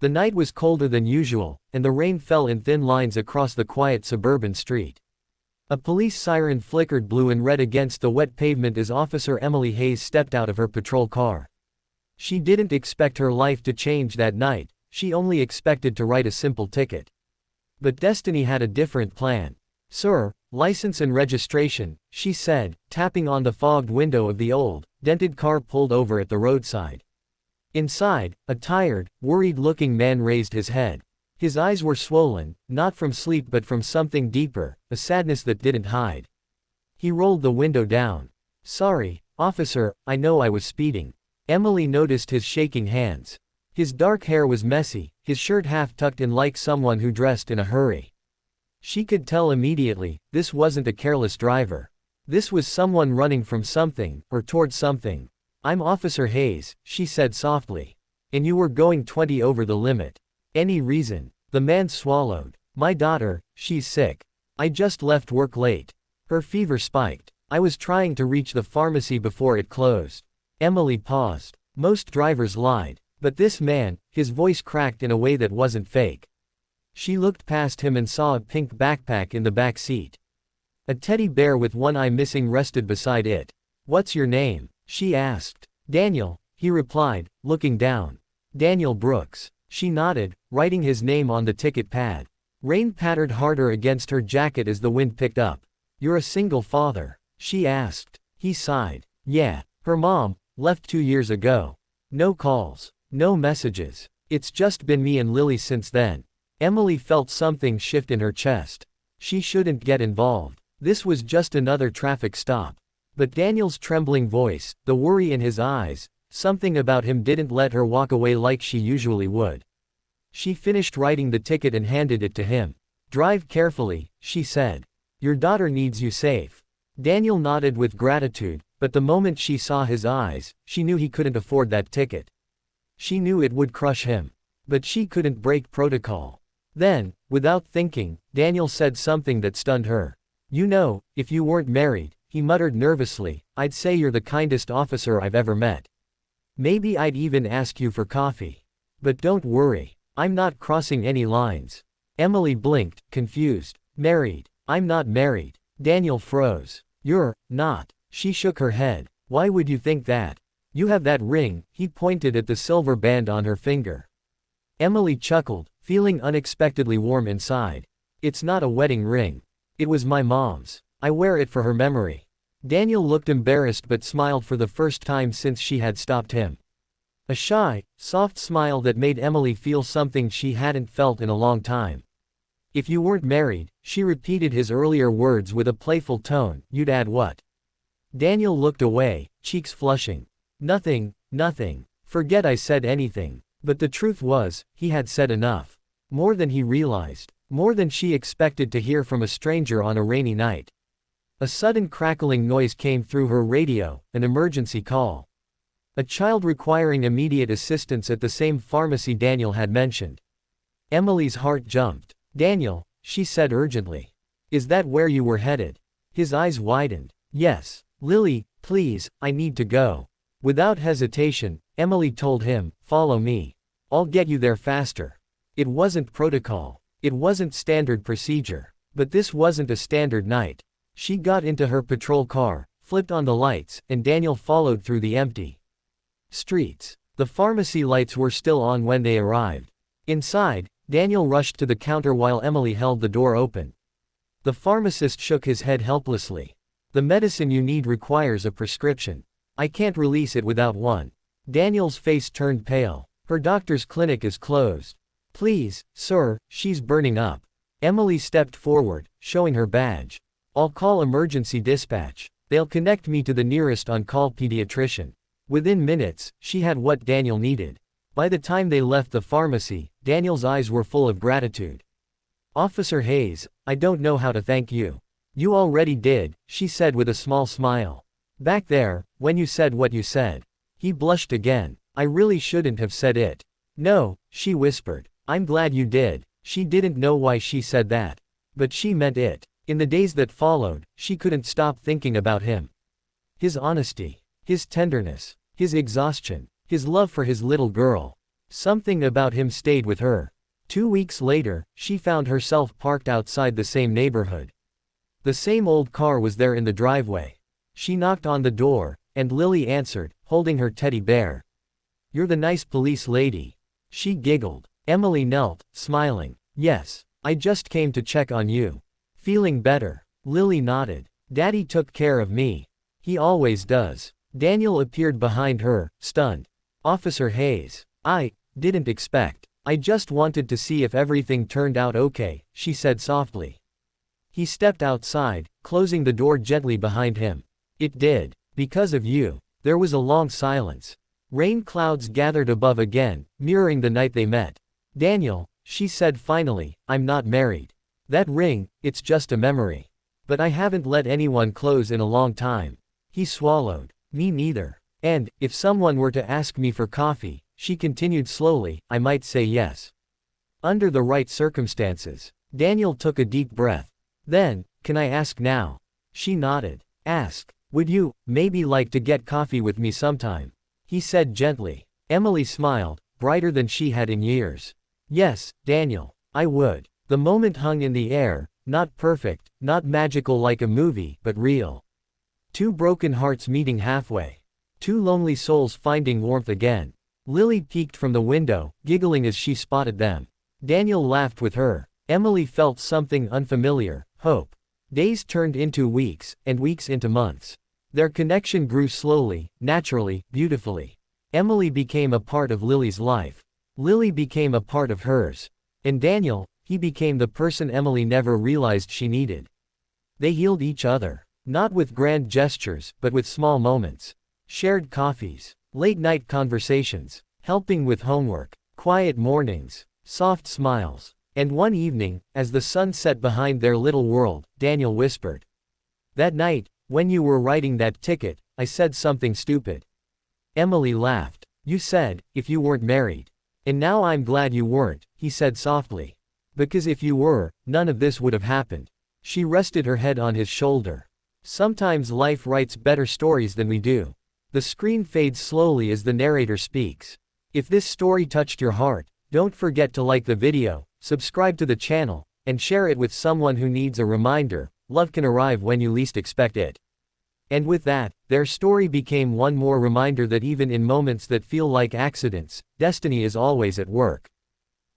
The night was colder than usual, and the rain fell in thin lines across the quiet suburban street. A police siren flickered blue and red against the wet pavement as Officer Emily Hayes stepped out of her patrol car. She didn't expect her life to change that night, she only expected to write a simple ticket. But destiny had a different plan. "Sir, license and registration," she said, tapping on the fogged window of the old, dented car pulled over at the roadside. Inside, a tired, worried-looking man raised his head. His eyes were swollen, not from sleep but from something deeper, a sadness that didn't hide. He rolled the window down. "Sorry, officer, I know I was speeding." Emily noticed his shaking hands. His dark hair was messy, his shirt half tucked in like someone who dressed in a hurry. She could tell immediately, this wasn't a careless driver. This was someone running from something, or toward something. "I'm Officer Hayes," she said softly. "And you were going 20 over the limit. Any reason?" The man swallowed. "My daughter, she's sick. I just left work late. Her fever spiked. I was trying to reach the pharmacy before it closed." Emily paused. Most drivers lied. But this man, his voice cracked in a way that wasn't fake. She looked past him and saw a pink backpack in the back seat. A teddy bear with one eye missing rested beside it. "What's your name?" she asked. "Daniel," he replied, looking down. "Daniel Brooks." She nodded, writing his name on the ticket pad. Rain pattered harder against her jacket as the wind picked up. "You're a single father?" she asked. He sighed. "Yeah. Her mom left 2 years ago. No calls. No messages. It's just been me and Lily since then." Emily felt something shift in her chest. She shouldn't get involved. This was just another traffic stop. But Daniel's trembling voice, the worry in his eyes, something about him didn't let her walk away like she usually would. She finished writing the ticket and handed it to him. "Drive carefully," she said. "Your daughter needs you safe." Daniel nodded with gratitude, but the moment she saw his eyes, she knew he couldn't afford that ticket. She knew it would crush him. But she couldn't break protocol. Then, without thinking, Daniel said something that stunned her. "You know, if you weren't married," he muttered nervously, "I'd say you're the kindest officer I've ever met. Maybe I'd even ask you for coffee. But don't worry, I'm not crossing any lines." Emily blinked, confused. "Married? I'm not married." Daniel froze. "You're not." She shook her head. "Why would you think that? You have that ring," he pointed at the silver band on her finger. Emily chuckled, feeling unexpectedly warm inside. "It's not a wedding ring. It was my mom's. I wear it for her memory." Daniel looked embarrassed but smiled for the first time since she had stopped him. A shy, soft smile that made Emily feel something she hadn't felt in a long time. "If you weren't married," she repeated his earlier words with a playful tone, "you'd add what?" Daniel looked away, cheeks flushing. Nothing. Forget I said anything." But the truth was, he had said enough. More than he realized. More than she expected to hear from a stranger on a rainy night. A sudden crackling noise came through her radio, an emergency call. A child requiring immediate assistance at the same pharmacy Daniel had mentioned. Emily's heart jumped. "Daniel," she said urgently. "Is that where you were headed?" His eyes widened. "Yes. Lily, please, I need to go." Without hesitation, Emily told him, "Follow me. I'll get you there faster." It wasn't protocol. It wasn't standard procedure. But this wasn't a standard night. She got into her patrol car, flipped on the lights, and Daniel followed through the empty streets. The pharmacy lights were still on when they arrived. Inside, Daniel rushed to the counter while Emily held the door open. The pharmacist shook his head helplessly. "The medicine you need requires a prescription. I can't release it without one." Daniel's face turned pale. "Her doctor's clinic is closed." "Please, sir, she's burning up." Emily stepped forward, showing her badge. "I'll call emergency dispatch. They'll connect me to the nearest on-call pediatrician." Within minutes, she had what Daniel needed. By the time they left the pharmacy, Daniel's eyes were full of gratitude. "Officer Hayes, I don't know how to thank you." "You already did," she said with a small smile. "Back there, when you said what you said." He blushed again. "I really shouldn't have said it." "No," she whispered. "I'm glad you did." She didn't know why she said that. But she meant it. In the days that followed, she couldn't stop thinking about him. His honesty. His tenderness. His exhaustion. His love for his little girl. Something about him stayed with her. 2 weeks later, she found herself parked outside the same neighborhood. The same old car was there in the driveway. She knocked on the door, and Lily answered, holding her teddy bear. "You're the nice police lady." She giggled. Emily knelt, smiling. "Yes, I just came to check on you. Feeling better?" Lily nodded. "Daddy took care of me. He always does." Daniel appeared behind her, stunned. "Officer Hayes, I didn't expect. I just wanted to see if everything turned out okay," she said softly. He stepped outside, closing the door gently behind him. "It did. Because of you." There was a long silence. Rain clouds gathered above again, mirroring the night they met. "Daniel," she said finally, "I'm not married. That ring, it's just a memory. But I haven't let anyone close in a long time." He swallowed. "Me neither. And, if someone were to ask me for coffee," she continued slowly, "I might say yes. Under the right circumstances." Daniel took a deep breath. Then, "Can I ask now?" She nodded. "Ask. Would you, maybe like to get coffee with me sometime?" He said gently. Emily smiled, brighter than she had in years. "Yes, Daniel, I would." The moment hung in the air, not perfect, not magical like a movie, but real. Two broken hearts meeting halfway. Two lonely souls finding warmth again. Lily peeked from the window, giggling as she spotted them. Daniel laughed with her. Emily felt something unfamiliar, hope. Days turned into weeks, and weeks into months. Their connection grew slowly, naturally, beautifully. Emily became a part of Lily's life. Lily became a part of hers. And Daniel, he became the person Emily never realized she needed. They healed each other. Not with grand gestures, but with small moments. Shared coffees. Late-night conversations. Helping with homework. Quiet mornings. Soft smiles. And one evening, as the sun set behind their little world, Daniel whispered, "That night, when you were writing that ticket, I said something stupid." Emily laughed. "You said, if you weren't married. And now I'm glad you weren't," he said softly. "Because if you were, none of this would have happened." She rested her head on his shoulder. Sometimes life writes better stories than we do. The screen fades slowly as the narrator speaks. If this story touched your heart, don't forget to like the video, subscribe to the channel, and share it with someone who needs a reminder. Love can arrive when you least expect it. And with that, their story became one more reminder that even in moments that feel like accidents, destiny is always at work.